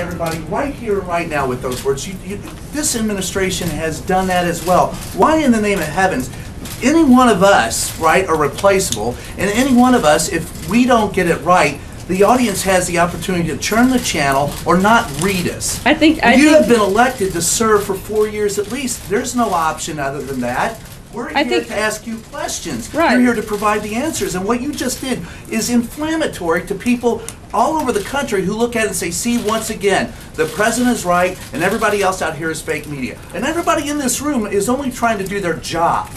everybody right here and right now with those words. This administration has done that as well. Why in the name of heavens? Any one of us, right, are replaceable, and any one of us, if we don't get it right, the audience has the opportunity to turn the channel or not read us. I think have been elected to serve for 4 years at least. There's no option other than that. We're here to ask you questions. Right. We're here to provide the answers. And what you just did is inflammatory to people all over the country who look at it and say, see, once again, the president is right and everybody else out here is fake media. And everybody in this room is only trying to do their job.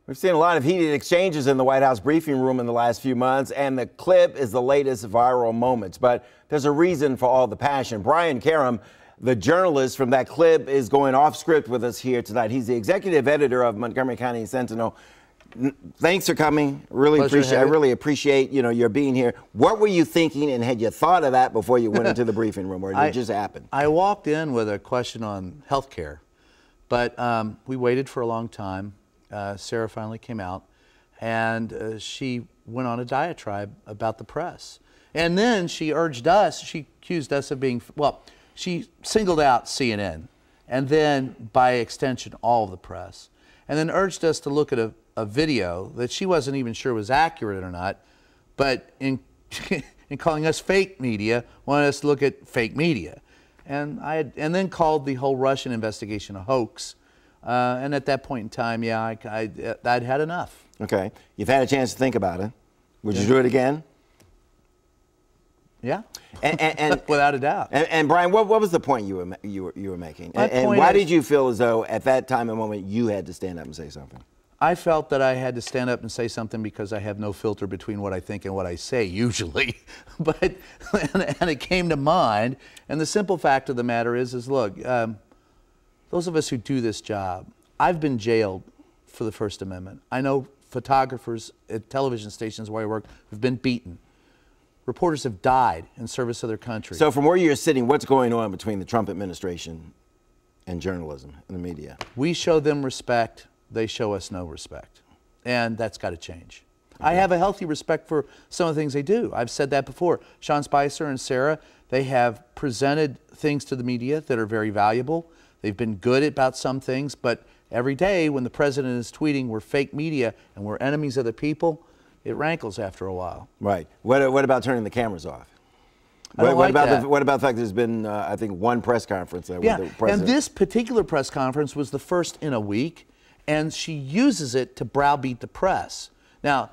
We've seen a lot of heated exchanges in the White House briefing room in the last few months, and the clip is the latest viral moments. But there's a reason for all the passion. Karem, the journalist from that clip, is going off script with us here tonight. He's the executive editor of Montgomery County Sentinel. Thanks for coming. I really appreciate your being here. What were you thinking, and had you thought of that before you went into the briefing room, or did it just happen? I walked in with a question on health care, but we waited for a long time. Sarah finally came out, and she went on a diatribe about the press. And then she urged us, she accused us of being, well, she singled out CNN, and then by extension all of the press, and then urged us to look at a video that she wasn't even sure was accurate or not, but in calling us fake media, wanted us to look at fake media. And then called the whole Russian investigation a hoax. And at that point in time, yeah, I'd had enough. Okay. You've had a chance to think about it. Would you do it again? Yeah, and without a doubt. And Brian, what was the point you were making? And why did you feel as though at that time and moment you had to stand up and say something? I felt that I had to stand up and say something because I have no filter between what I think and what I say usually. But and it came to mind. And the simple fact of the matter is look, those of us who do this job, I've been jailed for the First Amendment. I know photographers at television stations where I work have been beaten. Reporters have died in service of their country. So from where you're sitting, what's going on between the Trump administration and journalism and the media? We show them respect. They show us no respect. And that's got to change. Okay. I have a healthy respect for some of the things they do. I've said that before. Sean Spicer and Sarah, they have presented things to the media that are very valuable. They've been good about some things, but every day when the president is tweeting we're fake media and we're enemies of the people, it rankles after a while. Right. What about turning the cameras off? What about the fact there's been, I think, one press conference with the president? And this particular press conference was the first in a week, and she uses it to browbeat the press. Now,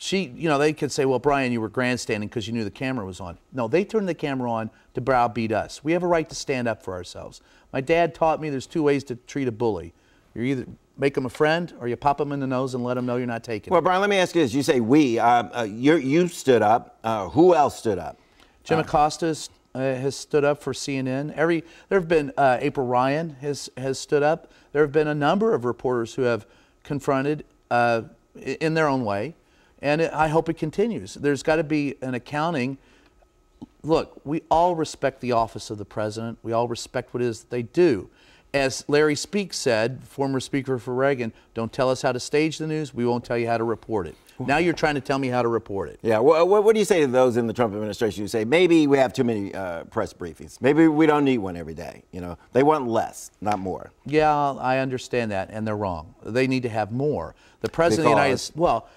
they could say, well, Brian, you were grandstanding because you knew the camera was on. No, they turned the camera on to browbeat us. We have a right to stand up for ourselves. My dad taught me there's two ways to treat a bully. You either make them a friend or you pop them in the nose and let them know you're not taking it. Well, Brian, let me ask you this. You say we. You stood up. Who else stood up? Jim Acosta has stood up for CNN. There have been, April Ryan has stood up. There have been a number of reporters who have confronted in their own way. And I hope it continues. There's got to be an accounting. Look, we all respect the office of the president. We all respect what it is that they do. As Larry Speake said, former Speaker for Reagan, don't tell us how to stage the news, we won't tell you how to report it. Now you're trying to tell me how to report it. Yeah, what do you say to those in the Trump administration who say, maybe we have too many press briefings, maybe we don't need one every day, They want less, not more. Yeah, I understand that, and they're wrong. They need to have more. The President of the United States, well,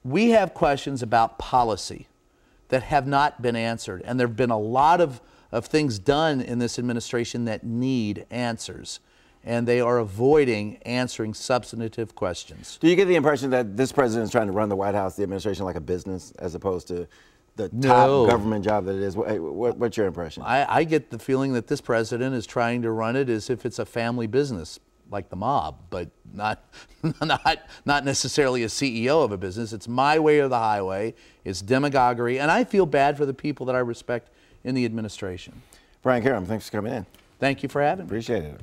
we have questions about policy that have not been answered, and there have been a lot of things done in this administration that need answers, and they are avoiding answering substantive questions. Do you get the impression that this president is trying to run the White House, the administration, like a business as opposed to the top government job that it is? What's your impression? I get the feeling that this president is trying to run it as if it's a family business, like the mob, but not necessarily a CEO of a business. It's my way or the highway. It's demagoguery, and I feel bad for the people that I respect in the administration. Brian Karem, thanks for coming in. Thank you for having me. Appreciate it.